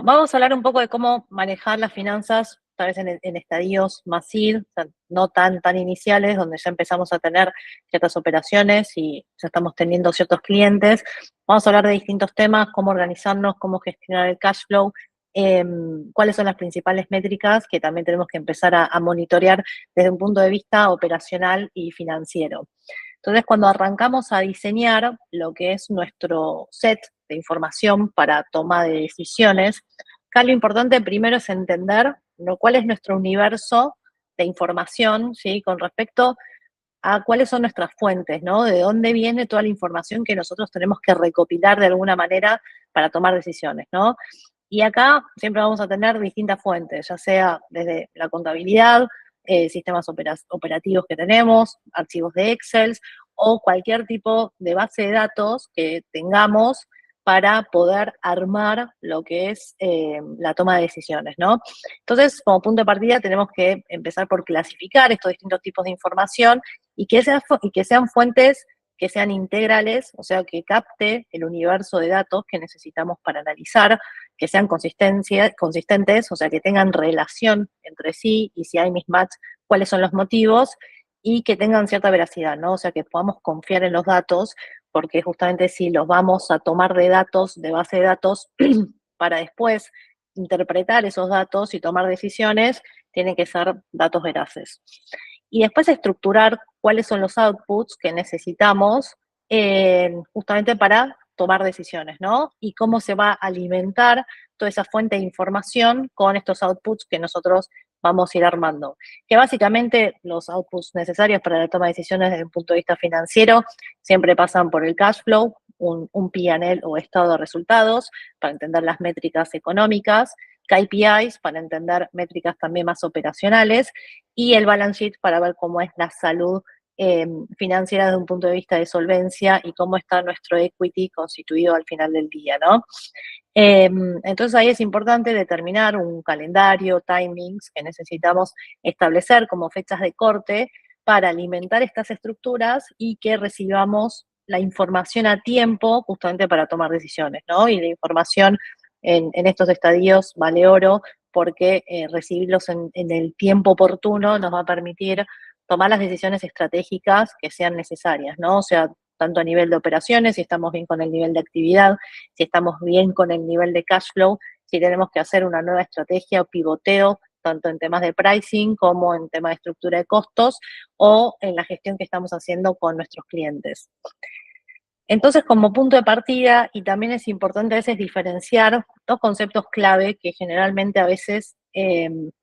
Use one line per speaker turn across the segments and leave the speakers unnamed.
Vamos a hablar un poco de cómo manejar las finanzas, tal vez en estadios más seed, o sea, no tan iniciales, donde ya empezamos a tener ciertas operaciones y ya estamos teniendo ciertos clientes. Vamos a hablar de distintos temas, cómo organizarnos, cómo gestionar el cash flow, cuáles son las principales métricas que también tenemos que empezar a monitorear desde un punto de vista operacional y financiero. Entonces, cuando arrancamos a diseñar lo que es nuestro set de información para toma de decisiones, acá lo importante primero es entender cuál es nuestro universo de información, ¿sí? Con respecto a cuáles son nuestras fuentes, ¿no? De dónde viene toda la información que nosotros tenemos que recopilar de alguna manera para tomar decisiones, ¿no? Y acá siempre vamos a tener distintas fuentes, ya sea desde la contabilidad, sistemas operativos que tenemos, archivos de Excel o cualquier tipo de base de datos que tengamos para poder armar lo que es la toma de decisiones, ¿no? Entonces, como punto de partida, tenemos que empezar por clasificar estos distintos tipos de información y que sean fuentes que sean integrales, o sea, que capte el universo de datos que necesitamos para analizar, que sean consistentes, o sea, que tengan relación entre sí y si hay mismatch, cuáles son los motivos y que tengan cierta veracidad, ¿no? O sea, que podamos confiar en los datos, porque justamente si los vamos a tomar de datos, de base de datos, para después interpretar esos datos y tomar decisiones, tienen que ser datos veraces. Y después estructurar cuáles son los outputs que necesitamos justamente para tomar decisiones, ¿no? Y cómo se va a alimentar toda esa fuente de información con estos outputs que nosotros vamos a ir armando. Que básicamente los outputs necesarios para la toma de decisiones desde un punto de vista financiero siempre pasan por el cash flow, un P&L o estado de resultados para entender las métricas económicas, KPIs para entender métricas también más operacionales y el balance sheet para ver cómo es la salud financiera desde un punto de vista de solvencia y cómo está nuestro equity constituido al final del día, ¿no? Entonces ahí es importante determinar un calendario, timings que necesitamos establecer como fechas de corte para alimentar estas estructuras y que recibamos la información a tiempo justamente para tomar decisiones, ¿no? Y la información en estos estadios vale oro porque recibirlos en el tiempo oportuno nos va a permitir tomar las decisiones estratégicas que sean necesarias, ¿no? O sea, tanto a nivel de operaciones, si estamos bien con el nivel de actividad, si estamos bien con el nivel de cash flow, si tenemos que hacer una nueva estrategia o pivoteo, tanto en temas de pricing como en temas de estructura de costos o en la gestión que estamos haciendo con nuestros clientes. Entonces, como punto de partida, y también es importante a veces diferenciar dos conceptos clave que generalmente a veces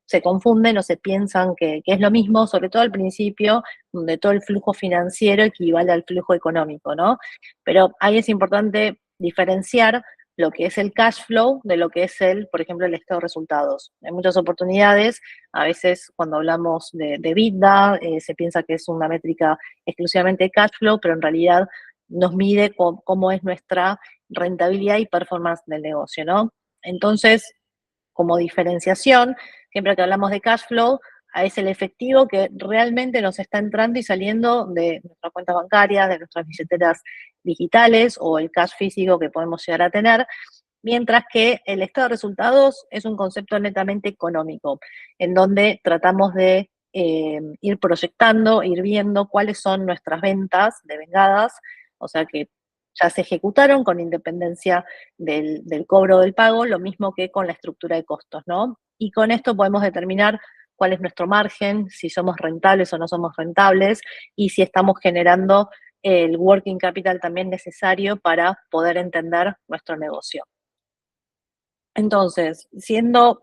se confunden o se piensan que es lo mismo, sobre todo al principio, donde todo el flujo financiero equivale al flujo económico, ¿no? Pero ahí es importante diferenciar lo que es el cash flow de lo que es por ejemplo, el estado de resultados. En muchas oportunidades, a veces cuando hablamos de EBITDA, se piensa que es una métrica exclusivamente cash flow, pero en realidad nos mide cómo es nuestra rentabilidad y performance del negocio, ¿no? Entonces, como diferenciación, siempre que hablamos de cash flow, es el efectivo que realmente nos está entrando y saliendo de nuestras cuentas bancarias, de nuestras billeteras digitales o el cash físico que podemos llegar a tener, mientras que el estado de resultados es un concepto netamente económico, en donde tratamos de ir proyectando, ir viendo cuáles son nuestras ventas de vengadas, o sea que ya se ejecutaron con independencia del cobro del pago, lo mismo que con la estructura de costos, ¿no? Y con esto podemos determinar cuál es nuestro margen, si somos rentables o no somos rentables, y si estamos generando el working capital también necesario para poder entender nuestro negocio. Entonces, siendo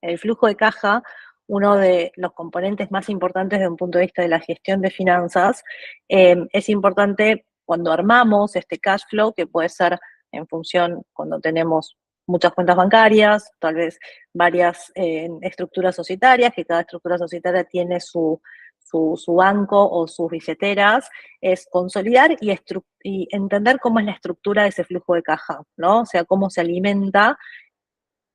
el flujo de caja uno de los componentes más importantes desde un punto de vista de la gestión de finanzas, es importante cuando armamos este cash flow, que puede ser en función cuando tenemos muchas cuentas bancarias, tal vez varias estructuras societarias, que cada estructura societaria tiene su banco o sus billeteras, es consolidar y entender cómo es la estructura de ese flujo de caja, ¿no? O sea, cómo se alimenta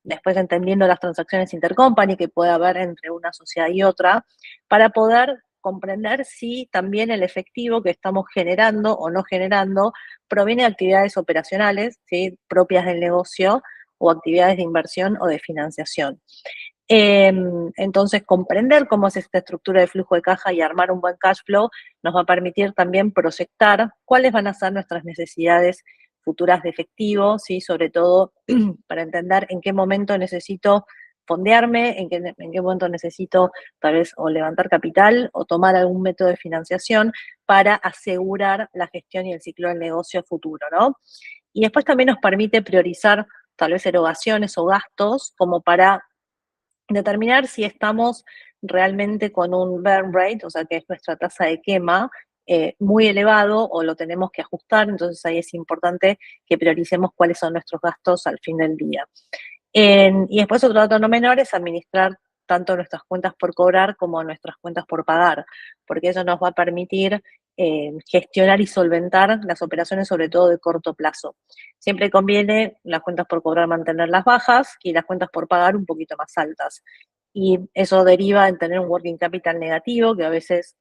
después entendiendo las transacciones intercompany que puede haber entre una sociedad y otra, para poder comprender si también el efectivo que estamos generando o no generando proviene de actividades operacionales, ¿sí? Propias del negocio o actividades de inversión o de financiación. Entonces, comprender cómo es esta estructura de flujo de caja y armar un buen cash flow nos va a permitir también proyectar cuáles van a ser nuestras necesidades futuras de efectivo, ¿sí? Sobre todo para entender en qué momento necesito fondearme, en qué momento necesito tal vez o levantar capital o tomar algún método de financiación para asegurar la gestión y el ciclo del negocio futuro, ¿no? Y después también nos permite priorizar tal vez erogaciones o gastos como para determinar si estamos realmente con un burn rate, o sea, que es nuestra tasa de quema, muy elevado o lo tenemos que ajustar, entonces ahí es importante que prioricemos cuáles son nuestros gastos al fin del día. Y después otro dato no menor es administrar tanto nuestras cuentas por cobrar como nuestras cuentas por pagar, porque eso nos va a permitir gestionar y solventar las operaciones, sobre todo de corto plazo. Siempre conviene las cuentas por cobrar mantenerlas bajas y las cuentas por pagar un poquito más altas. Y eso deriva en tener un working capital negativo, que a veces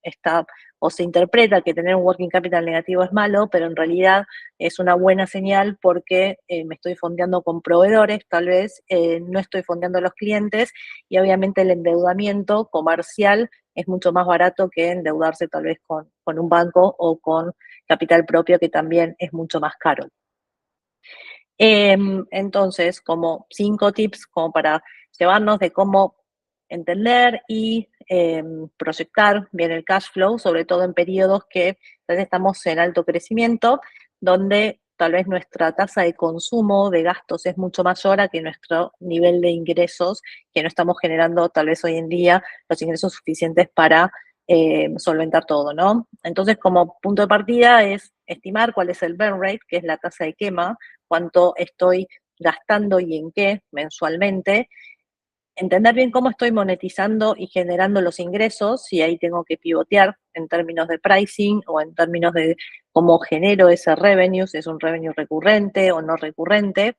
está o se interpreta que tener un working capital negativo es malo, pero en realidad es una buena señal porque me estoy fondeando con proveedores, tal vez no estoy fondeando a los clientes y obviamente el endeudamiento comercial es mucho más barato que endeudarse tal vez con un banco o con capital propio, que también es mucho más caro. Entonces, como 5 tips como para llevarnos de cómo entender y proyectar bien el cash flow, sobre todo en periodos que tal vez estamos en alto crecimiento, donde tal vez nuestra tasa de consumo de gastos es mucho mayor a que nuestro nivel de ingresos, que no estamos generando tal vez hoy en día los ingresos suficientes para solventar todo, ¿no? Entonces, como punto de partida es estimar cuál es el burn rate, que es la tasa de quema, cuánto estoy gastando y en qué mensualmente, entender bien cómo estoy monetizando y generando los ingresos, y ahí tengo que pivotear en términos de pricing o en términos de cómo genero ese revenue, si es un revenue recurrente o no recurrente.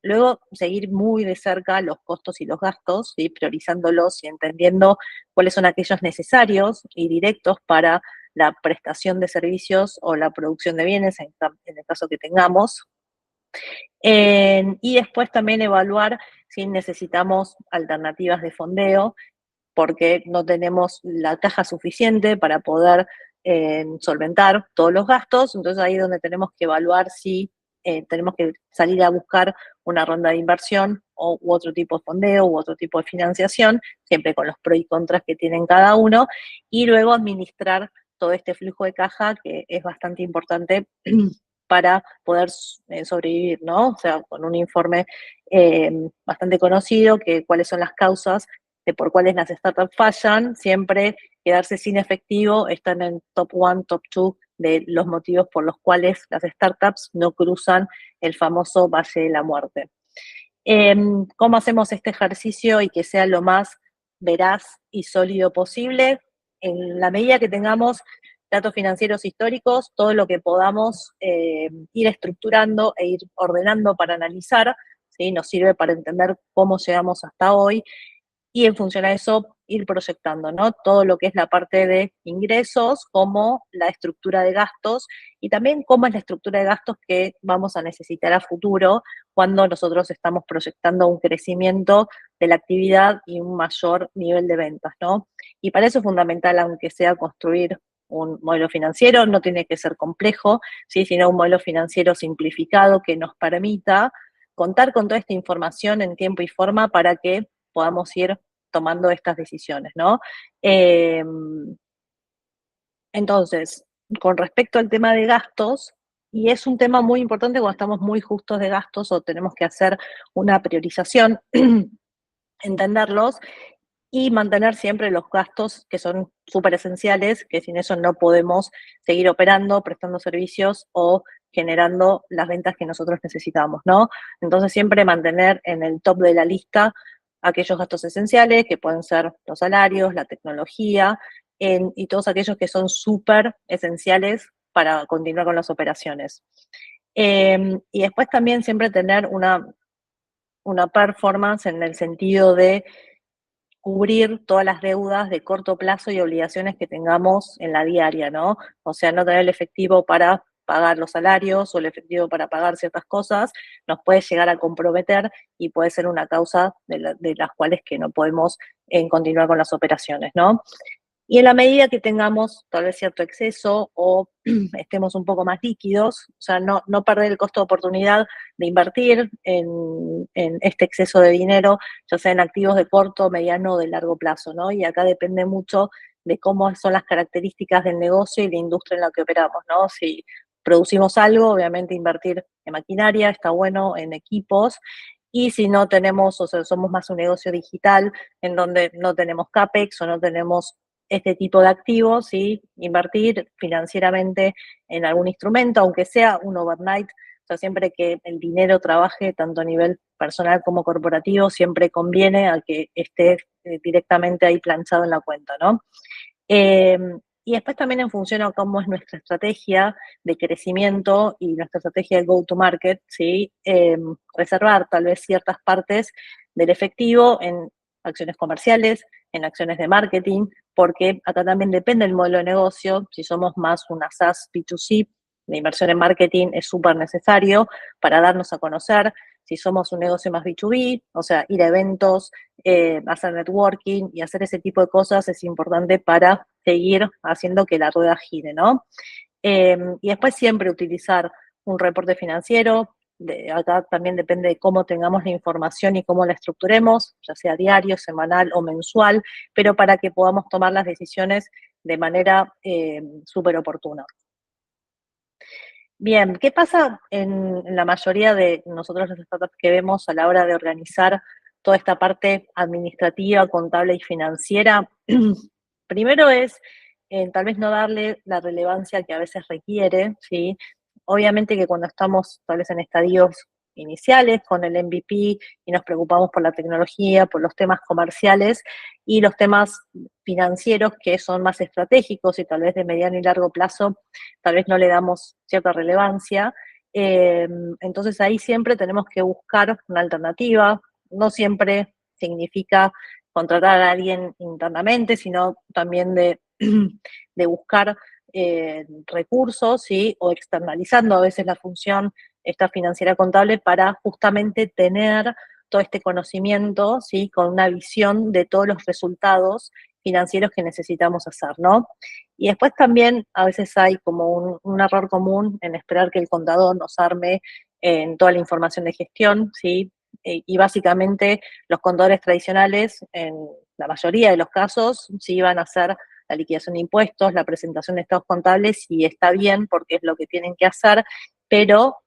Luego, seguir muy de cerca los costos y los gastos, ¿sí? Priorizándolos y entendiendo cuáles son aquellos necesarios y directos para la prestación de servicios o la producción de bienes, en el caso que tengamos. Y después también evaluar si necesitamos alternativas de fondeo, porque no tenemos la caja suficiente para poder solventar todos los gastos. Entonces ahí es donde tenemos que evaluar si tenemos que salir a buscar una ronda de inversión u otro tipo de fondeo u otro tipo de financiación, siempre con los pros y contras que tienen cada uno, y luego administrar todo este flujo de caja, que es bastante importante para poder sobrevivir, ¿no? O sea, con un informe bastante conocido, que cuáles son las causas de por cuáles las startups fallan, siempre quedarse sin efectivo está en el top 1, top 2 de los motivos por los cuales las startups no cruzan el famoso Valle de la Muerte. ¿Cómo hacemos este ejercicio y que sea lo más veraz y sólido posible? En la medida que tengamos datos financieros históricos, todo lo que podamos ir estructurando e ir ordenando para analizar, ¿sí? Nos sirve para entender cómo llegamos hasta hoy y en función a eso ir proyectando, ¿no? Todo lo que es la parte de ingresos, como la estructura de gastos y también cómo es la estructura de gastos que vamos a necesitar a futuro cuando nosotros estamos proyectando un crecimiento de la actividad y un mayor nivel de ventas, ¿no? Y para eso es fundamental, aunque sea construir un modelo financiero, no tiene que ser complejo, ¿sí? Sino un modelo financiero simplificado que nos permita contar con toda esta información en tiempo y forma para que podamos ir tomando estas decisiones, ¿no? Entonces, con respecto al tema de gastos, y es un tema muy importante cuando estamos muy justos de gastos o tenemos que hacer una priorización, entenderlos y mantener siempre los gastos que son súper esenciales, que sin eso no podemos seguir operando, prestando servicios o generando las ventas que nosotros necesitamos, ¿no? Entonces siempre mantener en el top de la lista aquellos gastos esenciales, que pueden ser los salarios, la tecnología, y todos aquellos que son súper esenciales para continuar con las operaciones. Y después también siempre tener una performance en el sentido de cubrir todas las deudas de corto plazo y obligaciones que tengamos en la diaria, ¿no? O sea, no tener el efectivo para pagar los salarios o el efectivo para pagar ciertas cosas, nos puede llegar a comprometer y puede ser una causa de las cuales que no podemos continuar con las operaciones, ¿no? Y en la medida que tengamos tal vez cierto exceso o estemos un poco más líquidos, o sea, no perder el costo de oportunidad de invertir en este exceso de dinero, ya sea en activos de corto, mediano o de largo plazo, ¿no? Y acá depende mucho de cómo son las características del negocio y la industria en la que operamos, ¿no? Si producimos algo, obviamente invertir en maquinaria, está bueno, en equipos, y si no tenemos, o sea, somos más un negocio digital, en donde no tenemos CAPEX o no tenemos este tipo de activos, ¿sí? Invertir financieramente en algún instrumento, aunque sea un overnight, o sea, siempre que el dinero trabaje tanto a nivel personal como corporativo, siempre conviene a que esté directamente ahí planchado en la cuenta, ¿no? Eh, y después también en función a cómo es nuestra estrategia de crecimiento y nuestra estrategia de go-to-market, ¿sí? Reservar tal vez ciertas partes del efectivo en acciones comerciales, en acciones de marketing, porque acá también depende del modelo de negocio. Si somos más una SaaS B2C, la inversión en marketing es súper necesario para darnos a conocer. Si somos un negocio más B2B, o sea, ir a eventos, hacer networking y hacer ese tipo de cosas es importante para seguir haciendo que la rueda gire, ¿no? Y después siempre utilizar un reporte financiero. Acá también depende de cómo tengamos la información y cómo la estructuremos, ya sea diario, semanal o mensual, pero para que podamos tomar las decisiones de manera súper oportuna. Bien, ¿qué pasa en la mayoría de nosotros las startups que vemos a la hora de organizar toda esta parte administrativa, contable y financiera? Primero es tal vez no darle la relevancia que a veces requiere, ¿sí? Obviamente que cuando estamos tal vez en estadios iniciales con el MVP y nos preocupamos por la tecnología, por los temas comerciales y los temas financieros que son más estratégicos y tal vez de mediano y largo plazo, tal vez no le damos cierta relevancia. Eh, entonces ahí siempre tenemos que buscar una alternativa. No siempre significa contratar a alguien internamente, sino también de buscar recursos, ¿sí? O externalizando a veces la función esta financiera contable para justamente tener todo este conocimiento, ¿sí? Con una visión de todos los resultados financieros que necesitamos hacer, ¿no? Y después también a veces hay como un error común en esperar que el contador nos arme en toda la información de gestión, ¿sí? Y básicamente los contadores tradicionales, en la mayoría de los casos, sí van a hacer la liquidación de impuestos, la presentación de estados contables, y está bien porque es lo que tienen que hacer, pero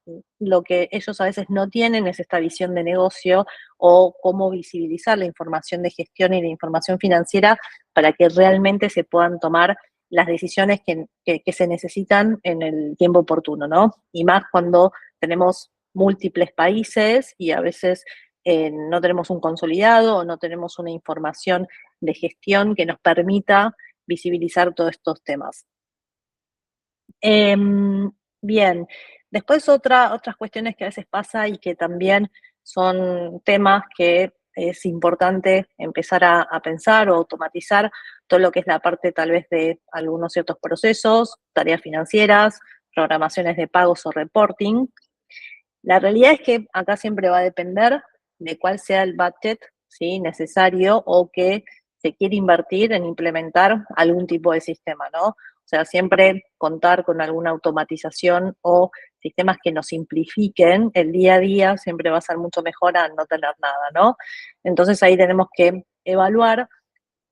lo que ellos a veces no tienen es esta visión de negocio o cómo visibilizar la información de gestión y la información financiera para que realmente se puedan tomar las decisiones que se necesitan en el tiempo oportuno, ¿no? Y más cuando tenemos múltiples países y a veces no tenemos un consolidado o no tenemos una información de gestión que nos permita visibilizar todos estos temas. Bien, después otras cuestiones que a veces pasa y que también son temas que es importante empezar a pensar o automatizar todo lo que es la parte tal vez de algunos ciertos procesos, tareas financieras, programaciones de pagos o reporting. La realidad es que acá siempre va a depender de cuál sea el budget, ¿sí? Necesario o que se quiere invertir en implementar algún tipo de sistema, ¿no? O sea, siempre contar con alguna automatización o sistemas que nos simplifiquen el día a día siempre va a ser mucho mejor a no tener nada, ¿no? Entonces ahí tenemos que evaluar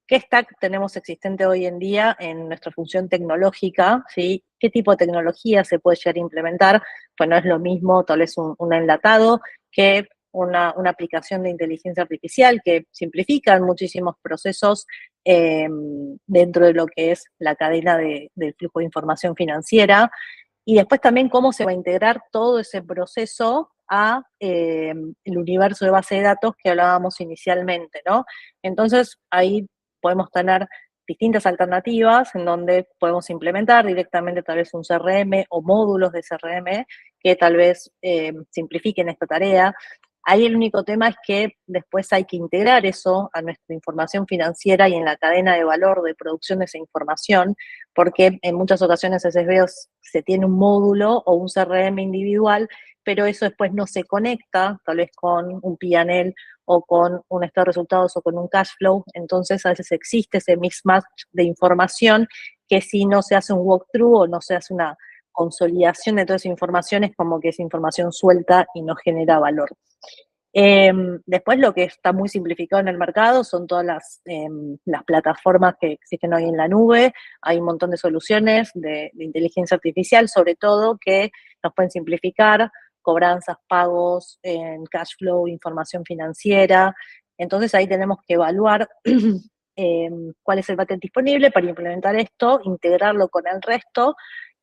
qué stack tenemos existente hoy en día en nuestra función tecnológica, ¿sí? ¿Qué tipo de tecnología se puede llegar a implementar? Pues no es lo mismo tal vez un enlatado que una aplicación de inteligencia artificial que simplifican muchísimos procesos dentro de lo que es la cadena del flujo de información financiera. Y después también cómo se va a integrar todo ese proceso a el universo de base de datos que hablábamos inicialmente, ¿no? Entonces ahí podemos tener distintas alternativas en donde podemos implementar directamente tal vez un CRM o módulos de CRM que tal vez simplifiquen esta tarea. Ahí el único tema es que después hay que integrar eso a nuestra información financiera y en la cadena de valor de producción de esa información, porque en muchas ocasiones se tiene un módulo o un CRM individual, pero eso después no se conecta, tal vez con un P&L o con un estado de resultados o con un cash flow, entonces a veces existe ese mismatch de información que si no se hace un walkthrough o no se hace una consolidación de toda esa información es como que es información suelta y no genera valor. Después lo que está muy simplificado en el mercado son todas las plataformas que existen hoy en la nube. Hay un montón de soluciones de inteligencia artificial, sobre todo, que nos pueden simplificar cobranzas, pagos, cash flow, información financiera. Entonces ahí tenemos que evaluar cuál es el backend disponible para implementar esto, integrarlo con el resto.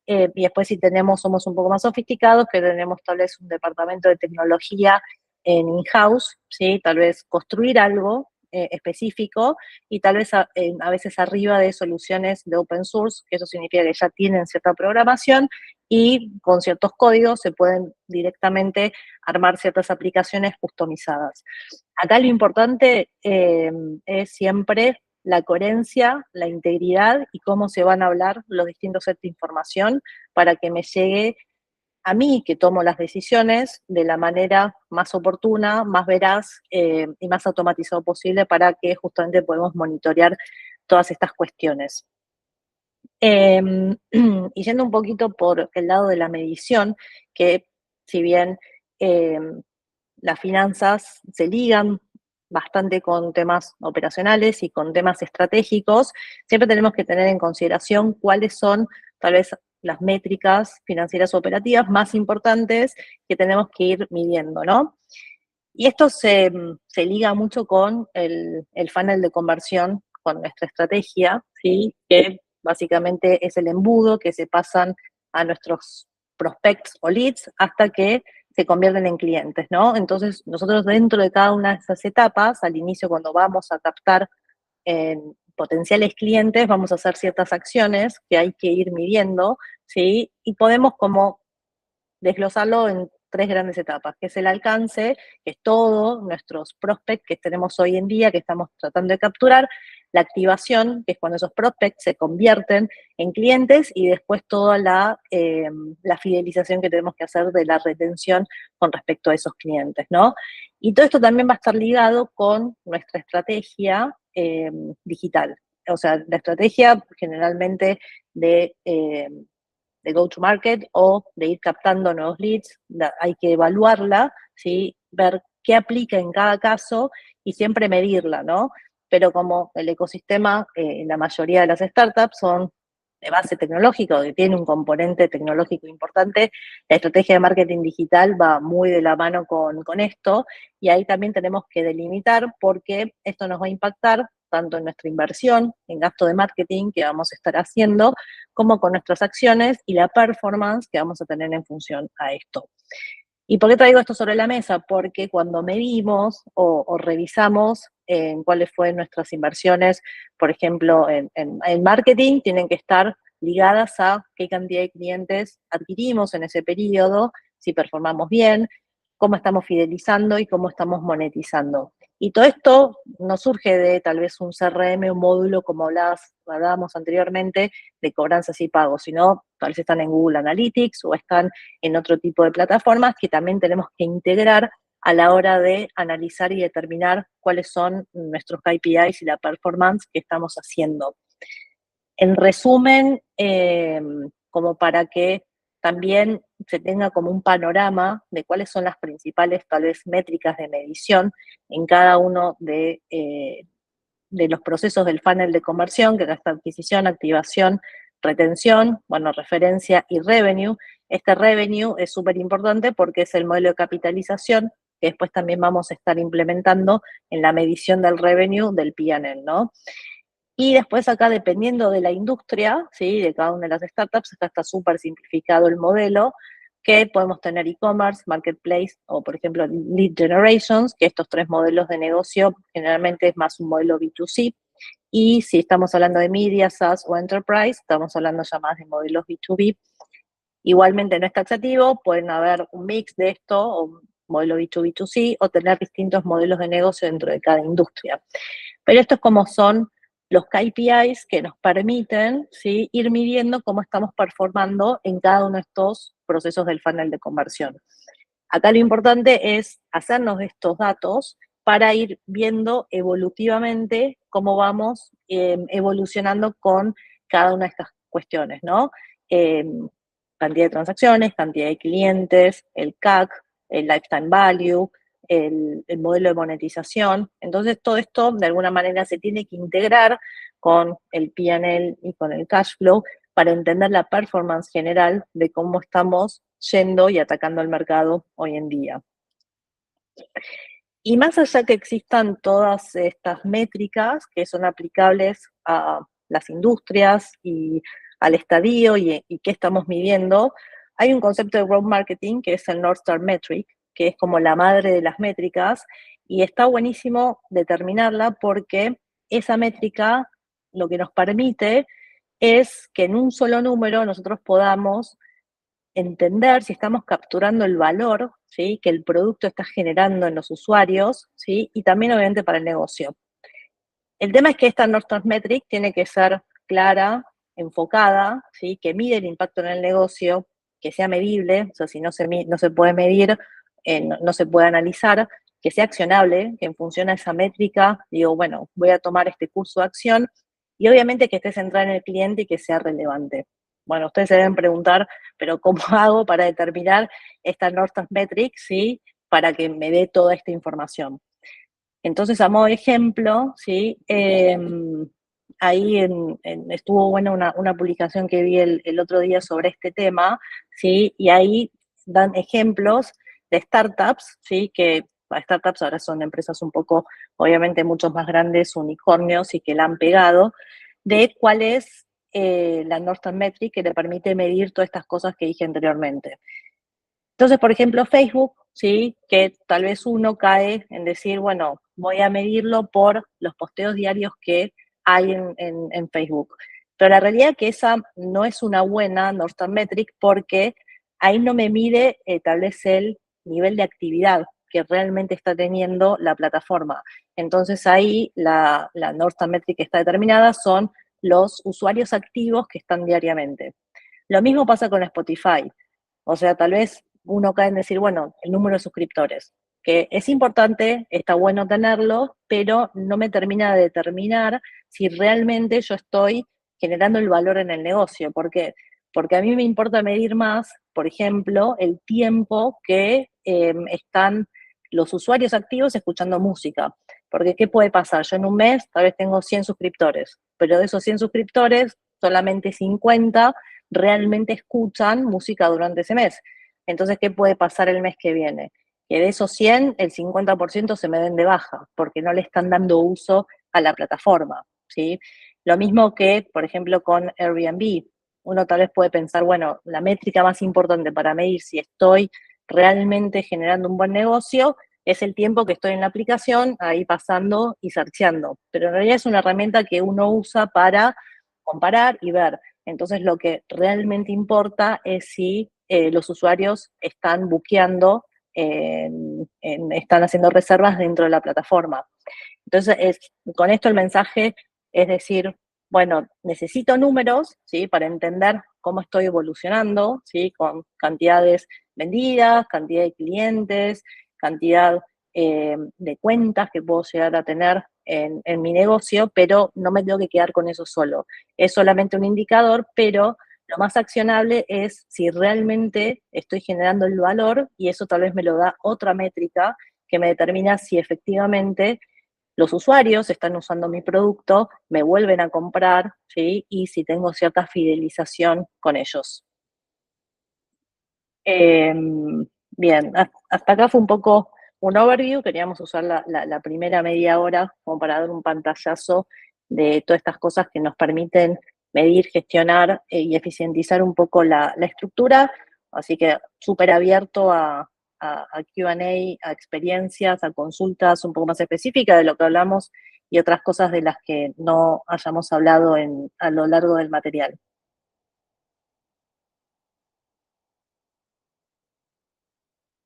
Y después si somos un poco más sofisticados, que tenemos tal vez un departamento de tecnología en in-house, ¿sí? Tal vez construir algo específico y tal vez a veces arriba de soluciones de open source, que eso significa que ya tienen cierta programación y con ciertos códigos se pueden directamente armar ciertas aplicaciones customizadas. Acá lo importante es siempre la coherencia, la integridad y cómo se van a hablar los distintos sets de información para que me llegue a mí, que tomo las decisiones de la manera más oportuna, más veraz y más automatizado posible para que justamente podamos monitorear todas estas cuestiones. Y yendo un poquito por el lado de la medición, que si bien las finanzas se ligan bastante con temas operacionales y con temas estratégicos, siempre tenemos que tener en consideración cuáles son tal vez las métricas financieras operativas más importantes que tenemos que ir midiendo, ¿no? Y esto se liga mucho con el funnel de conversión, con nuestra estrategia, ¿sí? Que básicamente es el embudo que se pasan a nuestros prospects o leads hasta que se convierten en clientes, ¿no? Entonces, nosotros dentro de cada una de esas etapas, al inicio cuando vamos a captar potenciales clientes, vamos a hacer ciertas acciones que hay que ir midiendo, ¿sí? Y podemos como desglosarlo en tres grandes etapas, que es el alcance, que es todos nuestros prospects que tenemos hoy en día, que estamos tratando de capturar, la activación, que es cuando esos prospects se convierten en clientes, y después toda la fidelización que tenemos que hacer de la retención con respecto a esos clientes, ¿no? Y todo esto también va a estar ligado con nuestra estrategia digital. O sea, la estrategia generalmente de go-to-market o de ir captando nuevos leads, hay que evaluarla, ¿sí? Ver qué aplica en cada caso y siempre medirla, ¿no? Pero como el ecosistema, la mayoría de las startups son de base tecnológica, que tiene un componente tecnológico importante, la estrategia de marketing digital va muy de la mano con esto, y ahí también tenemos que delimitar porque esto nos va a impactar tanto en nuestra inversión, en gasto de marketing que vamos a estar haciendo, como con nuestras acciones y la performance que vamos a tener en función a esto. ¿Y por qué traigo esto sobre la mesa? Porque cuando medimos o revisamos en cuáles fueron nuestras inversiones, por ejemplo, en marketing, tienen que estar ligadas a qué cantidad de clientes adquirimos en ese periodo, si performamos bien, cómo estamos fidelizando y cómo estamos monetizando. Y todo esto no surge de tal vez un CRM, un módulo como hablábamos anteriormente, de cobranzas y pagos, sino tal vez están en Google Analytics o están en otro tipo de plataformas que también tenemos que integrar a la hora de analizar y determinar cuáles son nuestros KPIs y la performance que estamos haciendo. En resumen, como para que también se tenga como un panorama de cuáles son las principales, tal vez, métricas de medición en cada uno de los procesos del funnel de conversión, que es esta adquisición, activación, retención, bueno, referencia y revenue. Este revenue es súper importante porque es el modelo de capitalización que después también vamos a estar implementando en la medición del revenue del P&L, ¿no? Y después acá, dependiendo de la industria, ¿sí? De cada una de las startups, acá está súper simplificado el modelo, que podemos tener e-commerce, marketplace o, por ejemplo, lead generations, que estos tres modelos de negocio generalmente es más un modelo B2C. Y si estamos hablando de media, SaaS o enterprise, estamos hablando ya más de modelos B2B. Igualmente no es taxativo, pueden haber un mix de esto, o un modelo B2B2C, o tener distintos modelos de negocio dentro de cada industria. Pero esto es como son los KPIs que nos permiten, ¿sí?, ir midiendo cómo estamos performando en cada uno de estos procesos del funnel de conversión. Acá lo importante es hacernos de estos datos para ir viendo evolutivamente cómo vamos evolucionando con cada una de estas cuestiones, ¿no? Eh, Cantidad de transacciones, cantidad de clientes, el CAC, el lifetime value, el modelo de monetización. Entonces, todo esto de alguna manera se tiene que integrar con el P&L y con el cash flow para entender la performance general de cómo estamos yendo y atacando el mercado hoy en día. Y más allá que existan todas estas métricas que son aplicables a las industrias y al estadio y qué estamos midiendo, hay un concepto de growth marketing que es el North Star Metric, que es como la madre de las métricas, y está buenísimo determinarla porque esa métrica lo que nos permite es que en un solo número nosotros podamos entender si estamos capturando el valor, ¿sí?, que el producto está generando en los usuarios, ¿sí?, y también obviamente para el negocio. El tema es que esta North Star Metric tiene que ser clara, enfocada, ¿sí?, que mide el impacto en el negocio, que sea medible, o sea, si no se puede medir, no se puede analizar, que sea accionable, que en función a esa métrica, digo, bueno, voy a tomar este curso de acción, y obviamente que esté centrada en el cliente y que sea relevante. Bueno, ustedes se deben preguntar, pero ¿cómo hago para determinar esta North Star Metric, ¿sí?, para que me dé toda esta información? Entonces, a modo de ejemplo, ¿sí?, ahí estuvo buena una publicación que vi el otro día sobre este tema, ¿sí?, y ahí dan ejemplos de startups, ¿sí?, que startups ahora son empresas un poco, obviamente, mucho más grandes, unicornios, y que la han pegado, de cuál es la North Star Metric que le permite medir todas estas cosas que dije anteriormente. Entonces, por ejemplo, Facebook, ¿sí?, que tal vez uno cae en decir, bueno, voy a medirlo por los posteos diarios que hay en Facebook. Pero la realidad es que esa no es una buena North Star Metric porque ahí no me mide tal vez el nivel de actividad que realmente está teniendo la plataforma. Entonces ahí la North Star Metric que está determinada son los usuarios activos que están diariamente. Lo mismo pasa con Spotify. O sea, tal vez uno cae en decir, bueno, el número de suscriptores, que es importante, está bueno tenerlo, pero no me termina de determinar si realmente yo estoy generando el valor en el negocio. ¿Por qué? Porque a mí me importa medir más, por ejemplo, el tiempo que están los usuarios activos escuchando música. Porque, ¿qué puede pasar? Yo en un mes tal vez tengo 100 suscriptores, pero de esos 100 suscriptores, solamente 50 realmente escuchan música durante ese mes. Entonces, ¿qué puede pasar el mes que viene? Que de esos 100, el 50% se me den de baja, porque no le están dando uso a la plataforma, ¿sí? Lo mismo que, por ejemplo, con Airbnb. Uno tal vez puede pensar, bueno, la métrica más importante para medir si estoy realmente generando un buen negocio es el tiempo que estoy en la aplicación, ahí pasando y searchando. Pero en realidad es una herramienta que uno usa para comparar y ver. Entonces, lo que realmente importa es si los usuarios están buqueando, están haciendo reservas dentro de la plataforma. Entonces, con esto el mensaje es decir, bueno, necesito números, ¿sí?, para entender cómo estoy evolucionando, ¿sí?, con cantidades vendidas, cantidad de clientes, cantidad de cuentas que puedo llegar a tener en mi negocio, pero no me tengo que quedar con eso solo. Es solamente un indicador, pero lo más accionable es si realmente estoy generando el valor, y eso tal vez me lo da otra métrica que me determina si efectivamente los usuarios están usando mi producto, me vuelven a comprar, ¿sí?, y si tengo cierta fidelización con ellos. Bien, hasta acá fue un poco un overview. Queríamos usar la primera media hora como para dar un pantallazo de todas estas cosas que nos permiten medir, gestionar y eficientizar un poco la estructura. Así que súper abierto a Q&A, a experiencias, a consultas un poco más específicas de lo que hablamos y otras cosas de las que no hayamos hablado a lo largo del material.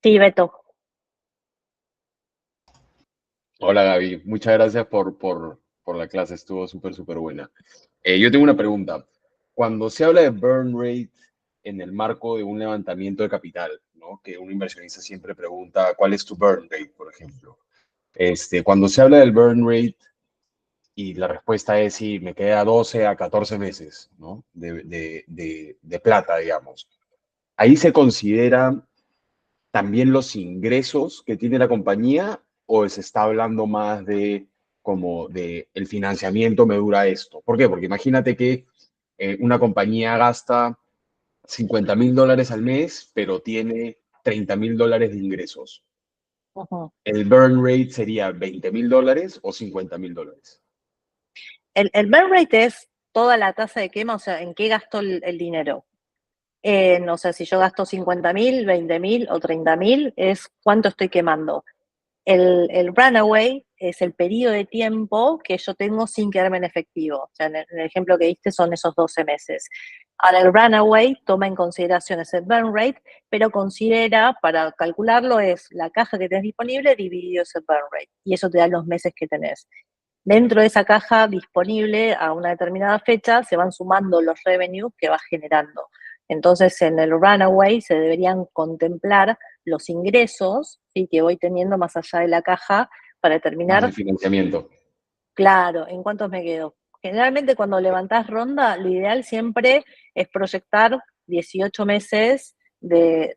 Sí, Beto.
Hola Gaby, muchas gracias por la clase, estuvo súper buena. Yo tengo una pregunta. Cuando se habla de burn rate en el marco de un levantamiento de capital, ¿no? Que un inversionista siempre pregunta, ¿cuál es tu burn rate, por ejemplo? Cuando se habla del burn rate y la respuesta es si me queda 12 a 14 meses, ¿no? De plata, digamos. Ahí se considera también los ingresos que tiene la compañía o se está hablando más de como de el financiamiento me dura esto. ¿Por qué? Porque imagínate que una compañía gasta $50,000 al mes, pero tiene $30,000 de ingresos.
Ujú.
¿El burn rate sería $20,000 o $50,000?
El burn rate es toda la tasa de quema, o sea, en qué gasto el dinero. No sé, si yo gasto 50.000, 20.000 o 30.000, es cuánto estoy quemando. El runaway es el periodo de tiempo que yo tengo sin quedarme en efectivo. O sea, en el ejemplo que diste son esos 12 meses. Ahora, el runaway toma en consideración ese burn rate, pero considera, para calcularlo, es la caja que tenés disponible dividido ese burn rate. Y eso te da los meses que tenés. Dentro de esa caja disponible a una determinada fecha se van sumando los revenues que vas generando. Entonces, en el runaway se deberían contemplar los ingresos, ¿sí?, que voy teniendo más allá de la caja para
Más el
determinar,
financiamiento.
claro, en cuántos me quedo. Generalmente cuando levantás ronda, lo ideal siempre es proyectar 18 meses de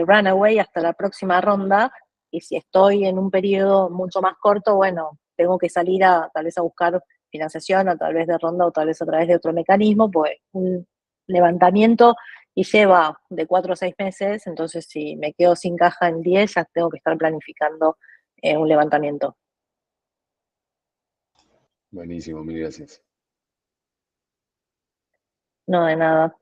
runaway hasta la próxima ronda, y si estoy en un periodo mucho más corto, bueno, tengo que salir a tal vez a buscar financiación a través de ronda o tal vez a través de otro mecanismo, pues un levantamiento y lleva de 4 a 6 meses, entonces si me quedo sin caja en 10 ya tengo que estar planificando un levantamiento.
Buenísimo, mil gracias.
No, de nada.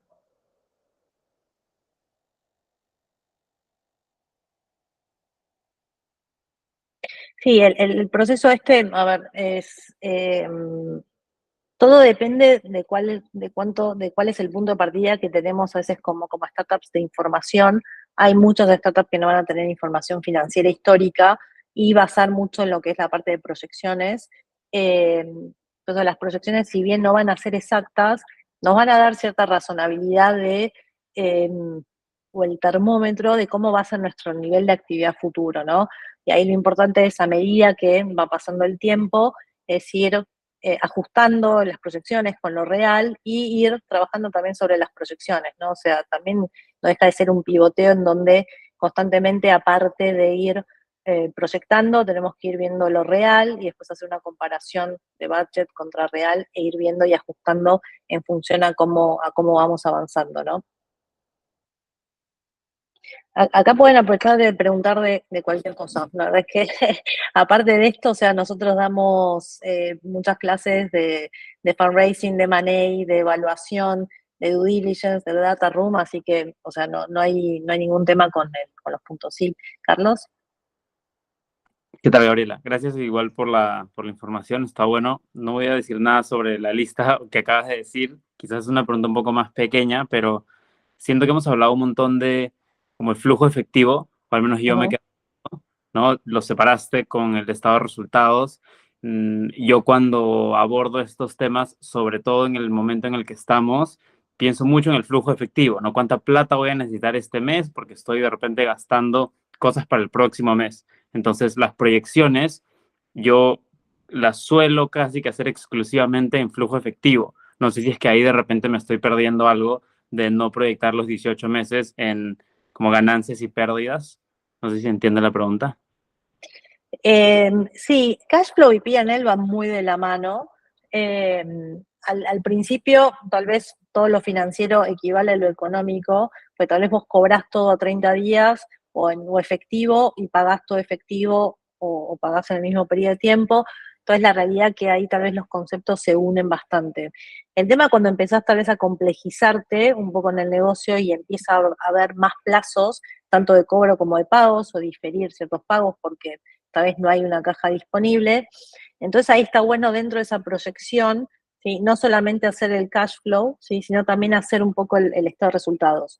Sí, el proceso este, a ver, es todo depende de cuál es el punto de partida que tenemos a veces como startups de información. Hay muchas startups que no van a tener información financiera histórica y basar mucho en lo que es la parte de proyecciones. Entonces las proyecciones, si bien no van a ser exactas, nos van a dar cierta razonabilidad eh, o el termómetro de cómo va a ser nuestro nivel de actividad futuro, ¿no? Y ahí lo importante es, a medida que va pasando el tiempo, es ir ajustando las proyecciones con lo real y ir trabajando también sobre las proyecciones, ¿no? O sea, también no deja de ser un pivoteo en donde constantemente, aparte de ir proyectando, tenemos que ir viendo lo real y después hacer una comparación de budget contra real e ir viendo y ajustando en función a cómo vamos avanzando, ¿no? Acá pueden aprovechar de preguntar de cualquier cosa. La verdad es que, aparte de esto, o sea, nosotros damos muchas clases de fundraising, de money, de evaluación, de due diligence, de data room, así que, o sea, no hay ningún tema con los puntos. Sí, Carlos.
¿Qué tal, Gabriela? Gracias igual por la información, está bueno. No voy a decir nada sobre la lista que acabas de decir, quizás es una pregunta un poco más pequeña, pero siento que hemos hablado un montón de como el flujo efectivo, o al menos yo me
Ujú.
quedo, ¿no? Lo separaste con el estado de resultados. Yo cuando abordo estos temas, sobre todo en el momento en el que estamos, pienso mucho en el flujo efectivo, ¿no? ¿Cuánta plata voy a necesitar este mes? Porque estoy de repente gastando cosas para el próximo mes. Entonces, las proyecciones yo las suelo casi que hacer exclusivamente en flujo efectivo. No sé si es que ahí de repente me estoy perdiendo algo de no proyectar los 18 meses en como ganancias y pérdidas. No sé si entiende la pregunta.
Sí, cash flow y P&L van muy de la mano. Eh, al principio, tal vez todo lo financiero equivale a lo económico, pues tal vez vos cobrás todo a 30 días o efectivo y pagás todo efectivo o pagás en el mismo periodo de tiempo. Entonces, la realidad es que ahí tal vez los conceptos se unen bastante. El tema cuando empezás tal vez a complejizarte un poco en el negocio y empieza a haber más plazos, tanto de cobro como de pagos o diferir ciertos pagos porque tal vez no hay una caja disponible. Entonces ahí está bueno dentro de esa proyección, ¿sí?, no solamente hacer el cash flow, ¿sí?, sino también hacer un poco el estado de resultados.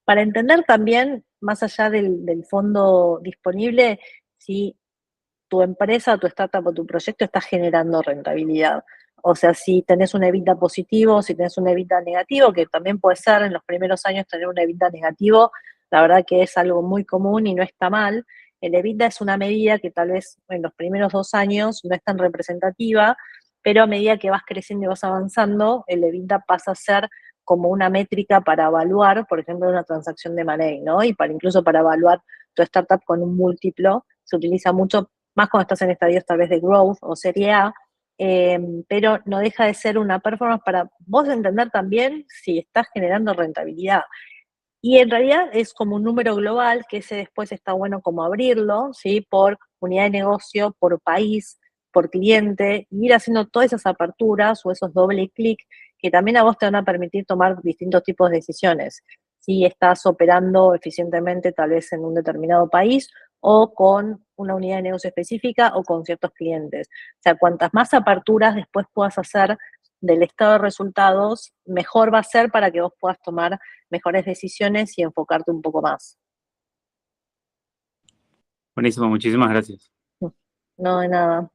Para entender también, más allá del fondo disponible, ¿sí?, tu empresa, tu startup o tu proyecto está generando rentabilidad. O sea, si tenés un EBITDA positivo, si tenés un EBITDA negativo, que también puede ser en los primeros años tener un EBITDA negativo, la verdad que es algo muy común y no está mal. El EBITDA es una medida que tal vez en los primeros 2 años no es tan representativa, pero a medida que vas creciendo y vas avanzando, el EBITDA pasa a ser como una métrica para evaluar, por ejemplo, una transacción de money, ¿no? Y incluso para evaluar tu startup con un múltiplo, se utiliza mucho más cuando estás en estadios tal vez de growth o serie A, pero no deja de ser una performance para vos entender también si estás generando rentabilidad. Y en realidad es como un número global que ese después está bueno como abrirlo, ¿sí? Por unidad de negocio, por país, por cliente, y ir haciendo todas esas aperturas o esos doble clic que también a vos te van a permitir tomar distintos tipos de decisiones. Si estás operando eficientemente tal vez en un determinado país o con una unidad de negocio específica o con ciertos clientes. O sea, cuantas más aperturas después puedas hacer del estado de resultados, mejor va a ser para que vos puedas tomar mejores decisiones y enfocarte un poco más.
Buenísimo, muchísimas gracias.
No, de nada.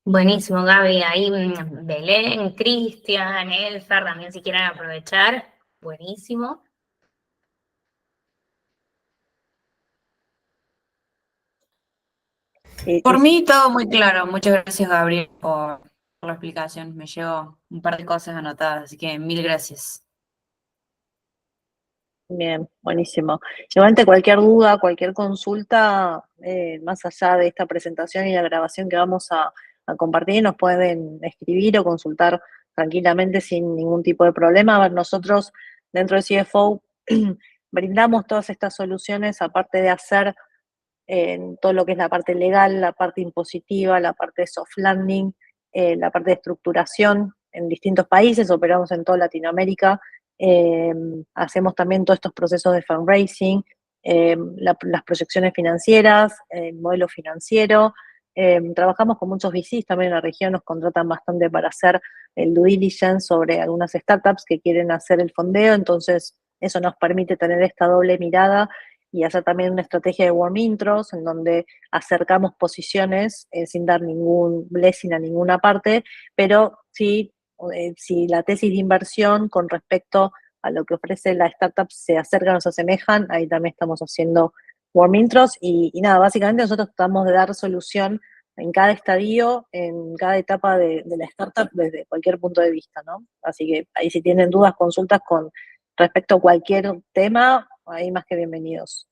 Buenísimo, Gaby. Ahí Belén, Cristian, Elfar, también si quieren aprovechar. Buenísimo.
Por mí todo muy claro. Muchas gracias, Gabriel, por la explicación. Me llevo un par de cosas anotadas, así que mil gracias.
Bien, buenísimo. Igualmente cualquier duda, cualquier consulta, más allá de esta presentación y la grabación que vamos a compartir, nos pueden escribir o consultar tranquilamente sin ningún tipo de problema. A ver, nosotros dentro de CFO brindamos todas estas soluciones, aparte de hacer todo lo que es la parte legal, la parte impositiva, la parte de soft landing, la parte de estructuración en distintos países, operamos en toda Latinoamérica, hacemos también todos estos procesos de fundraising, las proyecciones financieras, el modelo financiero, trabajamos con muchos VCs también en la región, nos contratan bastante para hacer el due diligence sobre algunas startups que quieren hacer el fondeo, entonces eso nos permite tener esta doble mirada y hacer también una estrategia de warm intros, en donde acercamos posiciones sin dar ningún blessing a ninguna parte, pero sí, si la tesis de inversión con respecto a lo que ofrece la startup se acercan o se asemejan, ahí también estamos haciendo warm intros y nada, básicamente nosotros tratamos de dar solución en cada estadio, en cada etapa de la startup desde cualquier punto de vista, ¿no? Así que ahí si tienen dudas, consultas con respecto a cualquier tema, ahí más que bienvenidos.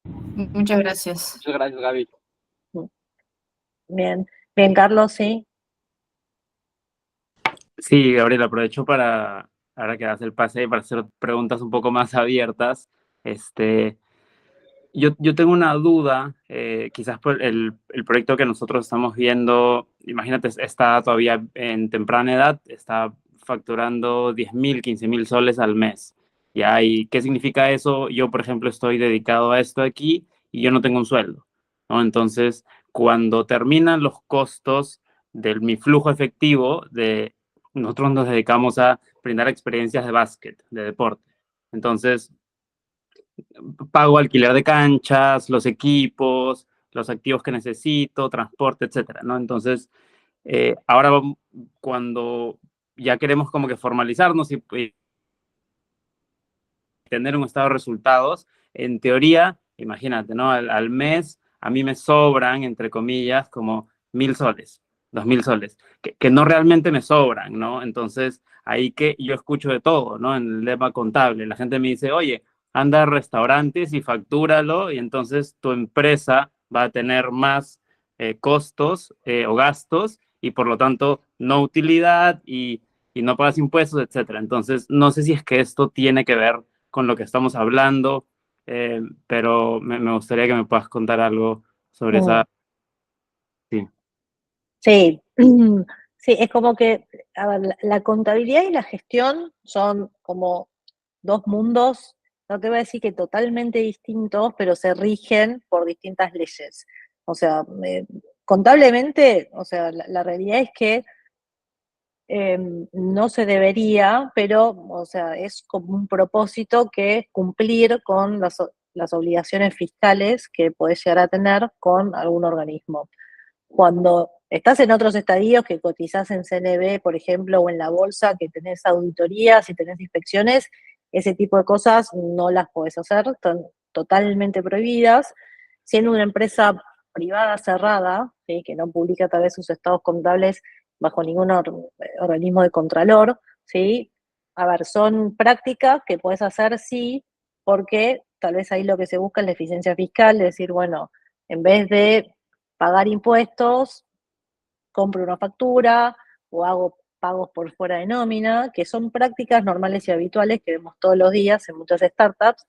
Muchas gracias.
Muchas gracias, Gaby.
Bien, bien, Carlos, sí.
Sí, Gabriel, aprovecho para, ahora que das el pase, para hacer preguntas un poco más abiertas. Yo tengo una duda, quizás por el proyecto que nosotros estamos viendo, imagínate, está todavía en temprana edad, está facturando 10.000, 15.000 soles al mes. ¿Ya? ¿Y qué significa eso? Yo, por ejemplo, estoy dedicado a esto aquí y yo no tengo un sueldo, ¿no? Entonces, cuando terminan los costos de mi flujo efectivo, nosotros nos dedicamos a brindar experiencias de básquet, de deporte. Entonces, pago alquiler de canchas, los equipos, los activos que necesito, transporte, etcétera, ¿no? Entonces, ahora cuando ya queremos como que formalizarnos y tener un estado de resultados, en teoría, imagínate, ¿no? Al mes a mí me sobran, entre comillas, como 1.000 soles, 2.000 soles, que no realmente me sobran, ¿no? Entonces, ahí que yo escucho de todo, ¿no? En el tema contable, la gente me dice, oye, anda a restaurantes y factúralo y entonces tu empresa va a tener más costos o gastos y por lo tanto no utilidad y no pagas impuestos, etcétera. Entonces, no sé si es que esto tiene que ver con lo que estamos hablando, pero me gustaría que me puedas contar algo sobre esa. Sí.
Sí, sí, es como que, a ver, la contabilidad y la gestión son como dos mundos, no te voy a decir que totalmente distintos, pero se rigen por distintas leyes. O sea, contablemente, o sea, la realidad es que no se debería, pero, o sea, es como un propósito que cumplir con las obligaciones fiscales que podés llegar a tener con algún organismo. Cuando estás en otros estadios que cotizás en CNB, por ejemplo, o en la bolsa, que tenés auditorías y tenés inspecciones, ese tipo de cosas no las podés hacer, están totalmente prohibidas. Siendo una empresa privada cerrada, ¿sí? Que no publica tal vez sus estados contables bajo ningún organismo de contralor, ¿sí? A ver, son prácticas que puedes hacer, sí, porque tal vez ahí lo que se busca es la eficiencia fiscal, es decir, bueno, en vez de pagar impuestos, compro una factura o hago pagos por fuera de nómina, que son prácticas normales y habituales que vemos todos los días en muchas startups,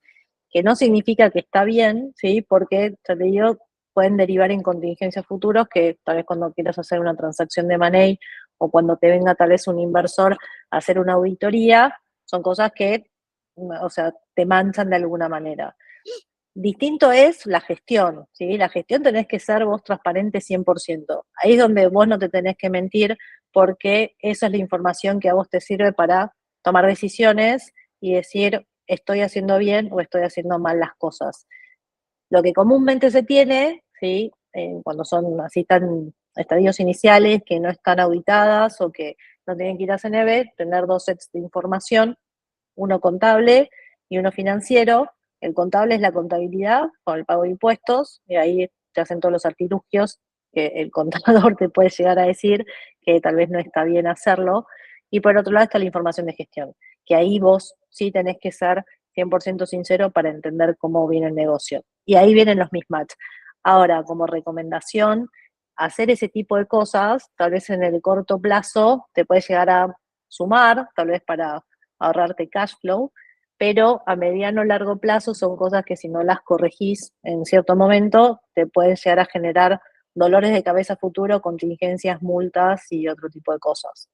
que no significa que está bien, ¿sí? Porque, ya te digo, pueden derivar en contingencias futuros que tal vez cuando quieras hacer una transacción de money o cuando te venga tal vez un inversor a hacer una auditoría, son cosas que, o sea, te manchan de alguna manera. Distinto es la gestión, ¿sí? La gestión tenés que ser vos transparente 100%. Ahí es donde vos no te tenés que mentir porque esa es la información que a vos te sirve para tomar decisiones y decir estoy haciendo bien o estoy haciendo mal las cosas. Lo que comúnmente se tiene, ¿sí? Cuando son así tan estadios iniciales que no están auditadas o que no tienen que ir a CNB, tener dos sets de información, uno contable y uno financiero. El contable es la contabilidad con el pago de impuestos, y ahí te hacen todos los artilugios que el contador te puede llegar a decir que tal vez no está bien hacerlo. Y por otro lado está la información de gestión, que ahí vos sí tenés que ser 100% sincero para entender cómo viene el negocio. Y ahí vienen los mismatch. Ahora, como recomendación, hacer ese tipo de cosas, tal vez en el corto plazo, te puede llegar a sumar, tal vez para ahorrarte cash flow, pero a mediano o largo plazo son cosas que si no las corregís en cierto momento, te pueden llegar a generar dolores de cabeza futuro, contingencias, multas y otro tipo de cosas.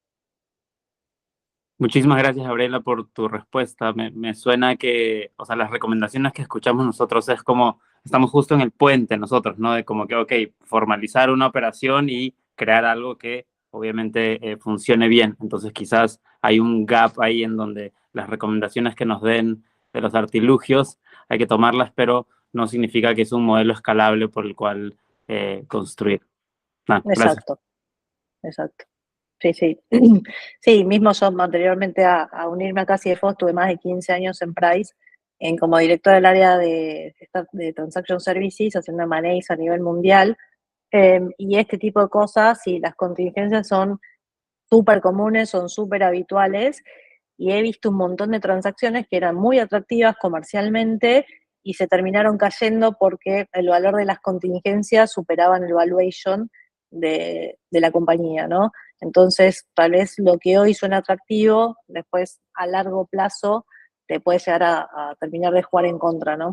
Muchísimas gracias, Gabriela, por tu respuesta. Me suena que, o sea, las recomendaciones que escuchamos nosotros es como, estamos justo en el puente nosotros, ¿no? De como que, ok, formalizar una operación y crear algo que obviamente funcione bien. Entonces quizás hay un gap ahí en donde las recomendaciones que nos den de los artilugios hay que tomarlas, pero no significa que es un modelo escalable por el cual construir. Gracias.
Exacto, exacto. Sí, sí. Sí, mismo yo anteriormente a unirme a CACIFO, estuve más de 15 años en Price, como directora del área de Transaction Services, haciendo M&As a nivel mundial. Y este tipo de cosas, sí, las contingencias son súper comunes, son súper habituales, y he visto un montón de transacciones que eran muy atractivas comercialmente y se terminaron cayendo porque el valor de las contingencias superaban el valuation de la compañía, ¿no? Entonces, tal vez lo que hoy suena atractivo, después a largo plazo te puede llegar a terminar de jugar en contra, ¿no?